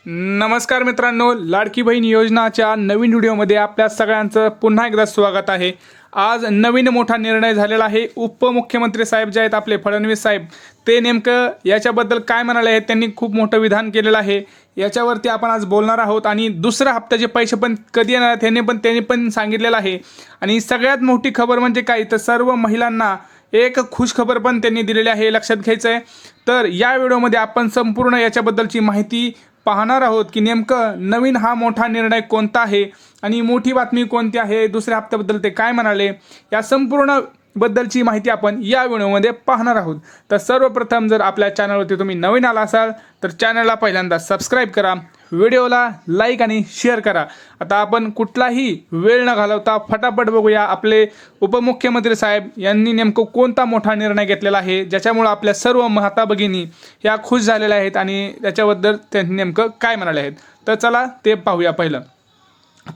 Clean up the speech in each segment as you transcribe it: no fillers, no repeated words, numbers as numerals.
नमस्कार मित्रांनो, लाडकी बहीण योजनाच्या नवीन व्हिडिओमध्ये आपल्या सगळ्यांचं पुन्हा एकदा स्वागत आहे। आज नवीन मोठा निर्णय झालेला आहे। उपमुख्यमंत्री साहेब जे आहेत आपले फडणवीस साहेब, ते नेमकं याच्याबद्दल काय म्हणाले आहेत, त्यांनी खूप मोठं विधान केलेलं आहे। याच्यावरती आपण आज बोलणार आहोत आणि दुसऱ्या हप्त्याचे पैसे पण कधी येणार आहेत त्यांनी पण सांगितलेलं आहे। आणि सगळ्यात मोठी खबर म्हणजे काय, तर सर्व महिलांना एक खुश खबर पण त्यांनी दिलेली आहे, लक्षात घ्यायचं आहे। तर या व्हिडिओमध्ये आपण संपूर्ण याच्याबद्दलची माहिती पाहणार आहोत की नेमकं नवीन हा मोठा निर्णय कोणता आहे आणि मोठी बातमी कोणती आहे, दुसऱ्या हप्त्याबद्दल ते काय म्हणाले, या संपूर्ण बद्दलची माहिती आपण या व्हिडिओमध्ये पाहणार आहोत। तर सर्वप्रथम जर आपल्या चॅनलवरती तुम्ही नवीन आला असाल तर चॅनलला पहिल्यांदा सबस्क्राइब करा, व्हिडिओला लाईक आणि शेअर करा। आता आपण कुठलाही वेळ न घालवता फटाफट बघूया आपले उपमुख्यमंत्री साहेब यांनी नेमकं कोणता मोठा निर्णय घेतलेला आहे, ज्याच्यामुळे आपल्या सर्व माता भगिनी या खुश झालेल्या आहेत आणि त्याच्याबद्दल त्यांनी नेमकं काय म्हणाले आहेत। तर चला ते पाहूया। पहिलं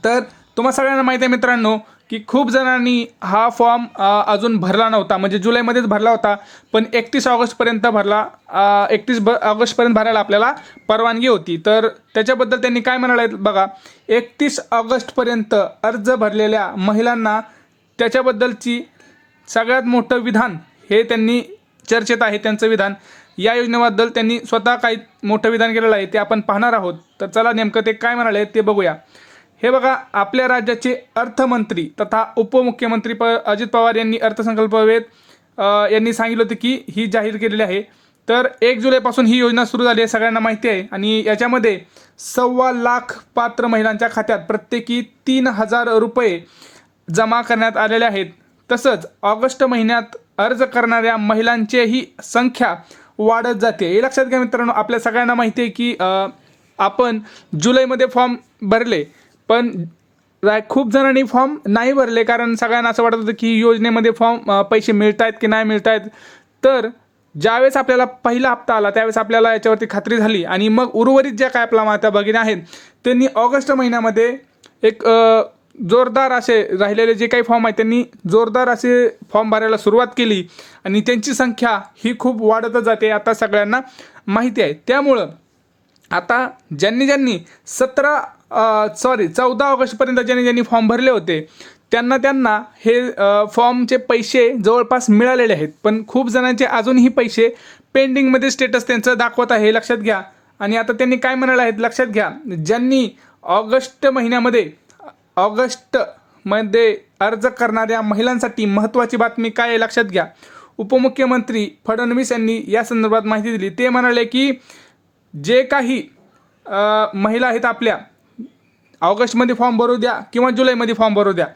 तर तुम्हा सगळ्यांना माहिती आहे मित्रांनो की खूप जणांनी हा फॉर्म अजून भरला नव्हता, म्हणजे जुलैमध्येच भरला होता, पण 31 ऑगस्टपर्यंत भरला। 31 ऑगस्टपर्यंत भरायला आपल्याला परवानगी होती। तर त्याच्याबद्दल त्यांनी काय म्हणाले बघा, 31 ऑगस्टपर्यंत अर्ज भरलेल्या महिलांना त्याच्याबद्दलची सगळ्यात मोठं विधान हे त्यांनी चर्चेत आहे। त्यांचं विधान, या योजनेबद्दल त्यांनी स्वतः काही मोठं विधान केलेलं आहे, ते आपण पाहणार आहोत। तर चला नेमकं ते काय म्हणाले ते बघूया। हे बघा, आपल्या राज्याचे अर्थमंत्री तथा उपमुख्यमंत्री अजित पवार यांनी अर्थसंकल्पात यांनी सांगितलं होतं की ही जाहीर केलेली आहे। तर 1 जुलैपासून ही योजना सुरू झाली आहे, सगळ्यांना माहिती आहे। आणि याच्यामध्ये 1.25 लाख पात्र महिलांच्या खात्यात प्रत्येकी 3,000 रुपये जमा करण्यात आलेले आहेत। तसंच ऑगस्ट महिन्यात अर्ज करणाऱ्या महिलांचीही संख्या वाढत जाते, हे लक्षात घ्या मित्रांनो। आपल्या सगळ्यांना माहिती आहे की आपण जुलैमध्ये फॉर्म भरले, पण खूप जणांनी फॉर्म नाही भरले, कारण सगळ्यांना असं वाटत होतं की योजनेमध्ये पैसे मिळत आहेत की नाही मिळत आहेत। तर ज्यावेळेस आपल्याला पहिला हप्ता आला त्यावेळेस आपल्याला याच्यावरती खात्री झाली आणि मग उर्वरित ज्या काय आपल्या माता भगिनी आहेत त्यांनी ऑगस्ट महिन्यामध्ये एक जोरदार असे राहिलेले जे काही फॉर्म आहेत त्यांनी जोरदार असे फॉर्म भरायला सुरुवात केली आणि त्यांची संख्या ही खूप वाढतच जाते, आता सगळ्यांना माहिती आहे। त्यामुळं आता ज्यांनी 14 ऑगस्टपर्यंत ज्यांनी फॉर्म भरले होते त्यांना हे फॉर्मचे पैसे जवळपास मिळालेले आहेत, पण खूप जणांचे अजूनही पैसे पेंडिंगमध्ये स्टेटस त्यांचं दाखवत आहे, लक्षात घ्या। आणि आता त्यांनी काय म्हणाले आहेत लक्षात घ्या, ज्यांनी ऑगस्टमध्ये अर्ज करणाऱ्या महिलांसाठी महत्त्वाची बातमी काय आहे लक्षात घ्या। उपमुख्यमंत्री फडणवीस यांनी या संदर्भात माहिती दिली। ते म्हणाले की जे काही महिला आहेत आपल्या ऑगस्टमध्ये फॉर्म भरू द्या किंवा जुलैमध्ये फॉर्म भरू द्या,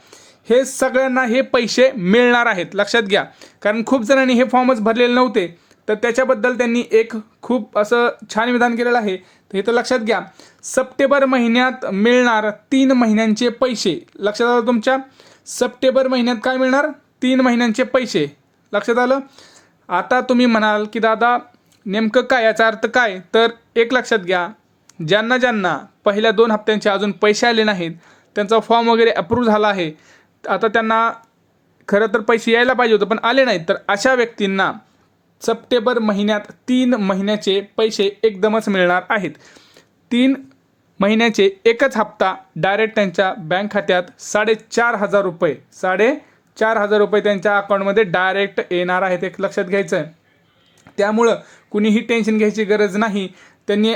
हे सगळ्यांना हे पैसे मिळणार आहेत, लक्षात घ्या। कारण खूप जणांनी हे फॉर्मच भरलेले नव्हते, तर त्याच्याबद्दल त्यांनी एक खूप असं छान विधान केलेलं आहे, हे तर लक्षात घ्या। सप्टेंबर महिन्यात मिळणार 3 महिन्यांचे पैसे, लक्षात आलं तुमच्या। सप्टेंबर महिन्यात काय मिळणार, 3 महिन्यांचे पैसे, लक्षात आलं। आता तुम्ही म्हणाल की दादा नेमकं काय, याचा अर्थ काय, तर एक लक्षात घ्या, ज्यांना पहिल्या 2 हप्त्यांचे अजून पैसे आले नाहीत, त्यांचा फॉर्म वगैरे अप्रूव्ह झाला आहे, आता त्यांना खरं तर पैसे यायला पाहिजे होतं पण आले नाहीत, तर अशा व्यक्तींना सप्टेंबर महिन्यात 3 महिन्याचे पैसे एकदमच मिळणार आहेत। 3 महिन्याचे एकच हप्ता डायरेक्ट त्यांच्या बँक खात्यात 4,500 रुपये 4,500 रुपये त्यांच्या अकाउंटमध्ये डायरेक्ट येणार आहेत, एक लक्षात घ्यायचं आहे। त्यामुळं कुणीही टेन्शन घ्यायची गरज नाही। त्यांनी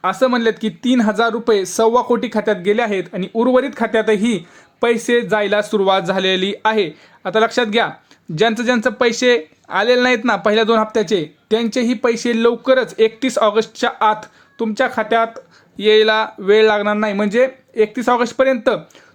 असं म्हणलेत की 3,000 रुपये 1.25 कोटी खात्यात गेले आहेत आणि उर्वरित खात्यातही पैसे जायला सुरुवात झालेली आहे। आता लक्षात घ्या, ज्यांचं पैसे आलेले नाहीत ना पहिल्या 2 हप्त्याचे, त्यांचेही पैसे लवकरच 31 ऑगस्टच्या आत तुमच्या खात्यात यायला वेळ लागणार नाही, म्हणजे 31 ऑगस्टपर्यंत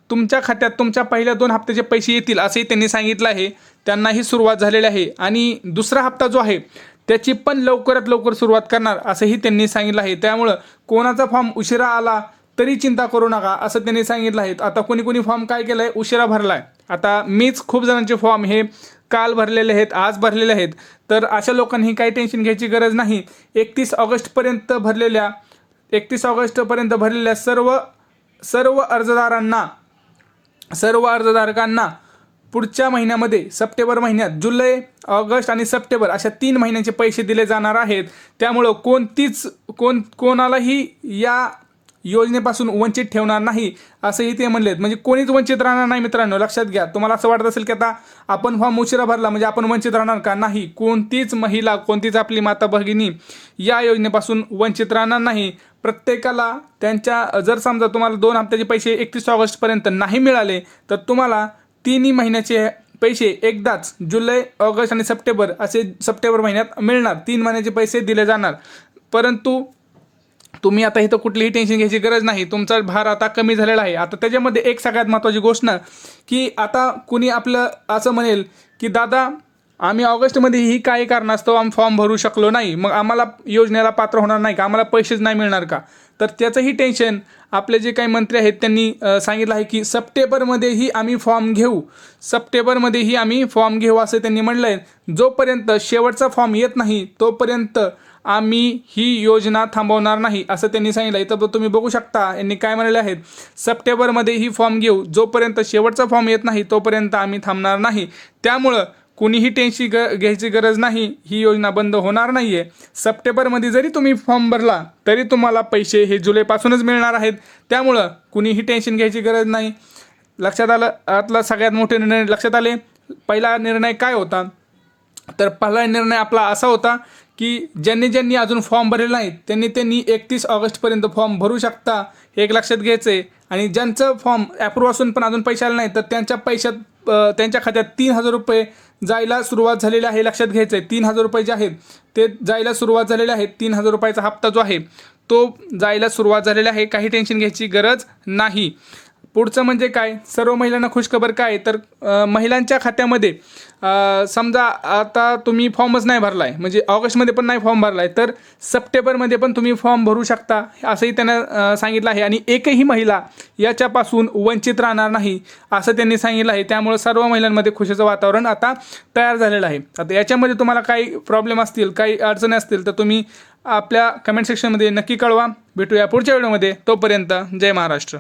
तुमच्या खात्यात तुमच्या पहिल्या 2 हप्त्याचे पैसे येतील असंही त्यांनी सांगितलं आहे। त्यांनाही सुरुवात झालेली आहे आणि दुसरा हप्ता जो आहे त्याची पण लवकरात लवकर सुरुवात करणार असंही त्यांनी सांगितलं आहे। त्यामुळं कोणाचा फॉर्म उशिरा आला तरी चिंता करू नका असं त्यांनी सांगितलं आहे। आता कोणी फॉर्म काय केलं आहे, उशिरा भरला आहे। आता मीच खूप जणांचे फॉर्म हे काल भरलेले आहेत, आज भरलेले आहेत, तर अशा लोकांनी काही टेन्शन घ्यायची गरज नाही। 31 ऑगस्टपर्यंत भरलेल्या सर्व अर्जदारांना पुढच्या महिन्यामध्ये सप्टेंबर महिन्यात जुलै, ऑगस्ट आणि सप्टेंबर अशा 3 महिन्यांचे पैसे दिले जाणार आहेत. त्यामुळं कोणालाही या योजनेपासून वंचित ठेवणार नाही असंही ते म्हणलेत. म्हणजे कोणीच वंचित राहणार नाही मित्रांनो, लक्षात घ्या. तुम्हाला असं वाटत असेल की आता आपण फॉर्म उशिरा भरला म्हणजे आपण वंचित राहणार का? नाही, कोणतीच महिला, कोणतीच आपली माता भगिनी या योजनेपासून वंचित राहणार नाही. प्रत्येकाला त्यांच्या, जर समजा तुम्हाला 2 हप्त्याचे पैसे 31 ऑगस्टपर्यंत नाही मिळाले तर तुम्हाला 3 महिन्याचे पैसे एकदाच जुलै, ऑगस्ट आणि सप्टेंबर असे सप्टेंबर महिन्यात मिळणार. 3 महिन्याचे पैसे दिले जाणार. परंतु तुम्ही आता इथं कुठलीही टेन्शन घ्यायची गरज नाही. तुमचा भार आता कमी झालेला आहे. आता त्याच्यामध्ये एक सगळ्यात महत्त्वाची गोष्ट ना, की आता कुणी आपलं असं म्हणेल की दादा आम्ही ऑगस्टमध्ये ही काही कारणास्तव आम्ही फॉर्म भरू शकलो नाही, मग आम्हाला योजनेला पात्र होणार नाही का? आम्हाला पैसेच नाही मिळणार का? तर त्याचंही टेन्शन आपले जे काही मंत्री आहेत त्यांनी सांगितलं आहे की सप्टेंबरमध्येही आम्ही फॉर्म घेऊ असं त्यांनी म्हटलं आहे. जोपर्यंत शेवटचा फॉर्म येत नाही तोपर्यंत आम्ही ही योजना थांबवणार नाही असं त्यांनी सांगितलं आहे. तर तुम्ही बघू शकता यांनी काय म्हणाले आहेत, सप्टेंबरमध्ये ही फॉर्म घेऊ, जोपर्यंत शेवटचा फॉर्म येत नाही तोपर्यंत आम्ही थांबणार नाही. त्यामुळं कुणीही टेन्शन घ्यायची गरज नाही, ही योजना बंद होणार नाही आहे. सप्टेंबरमध्ये जरी तुम्ही फॉर्म भरला तरी तुम्हाला पैसे हे जुलैपासूनच मिळणार आहेत. त्यामुळं कुणीही टेन्शन घ्यायची गरज नाही. लक्षात आलं? आतला सगळ्यात मोठे निर्णय लक्षात आले. पहिला निर्णय काय होता, तर पहिला निर्णय आपला असा होता की ज्यांनी अजून फॉर्म भरलेला नाही त्यांनी 31 ऑगस्टपर्यंत फॉर्म भरू शकता, हे एक लक्षात घ्यायचं आहे. आणि ज्यांचं फॉर्म ॲप्रूव्ह असून पण अजून पैसे आले नाही तर त्यांच्या खात्यात 3,000 रुपये जायला सुरुवात झालेली आहे, लक्षात घ्यायचं आहे. 3,000 रुपये जे आहेत ते जायला सुरुवात झालेले आहेत. 3,000 रुपयाचा हप्ता जो आहे तो जायला सुरुवात झालेला आहे. काही टेन्शन घ्यायची गरज नाही. पुढचं म्हणजे काय, सर्व महिलांना खुशखबर काय, तर महिलांच्या खात्यामध्ये समजा आता तुम्ही फॉर्मच नाही भरला आहे, म्हणजे ऑगस्टमध्ये पण नाही फॉर्म भरला आहे, तर सप्टेंबरमध्ये पण तुम्ही फॉर्म भरू शकता असंही त्यांना सांगितलं आहे. आणि एकही महिला याच्यापासून वंचित राहणार नाही असं त्यांनी सांगितलं आहे. त्यामुळे सर्व महिलांमध्ये खुशीचं वातावरण आता तयार झालेलं आहे. आता याच्यामध्ये तुम्हाला काही प्रॉब्लेम असतील, काही अडचणी असतील तर तुम्ही आपल्या कमेंट सेक्शनमध्ये नक्की कळवा. भेटूया पुढच्या व्हिडिओमध्ये. तोपर्यंत जय महाराष्ट्र.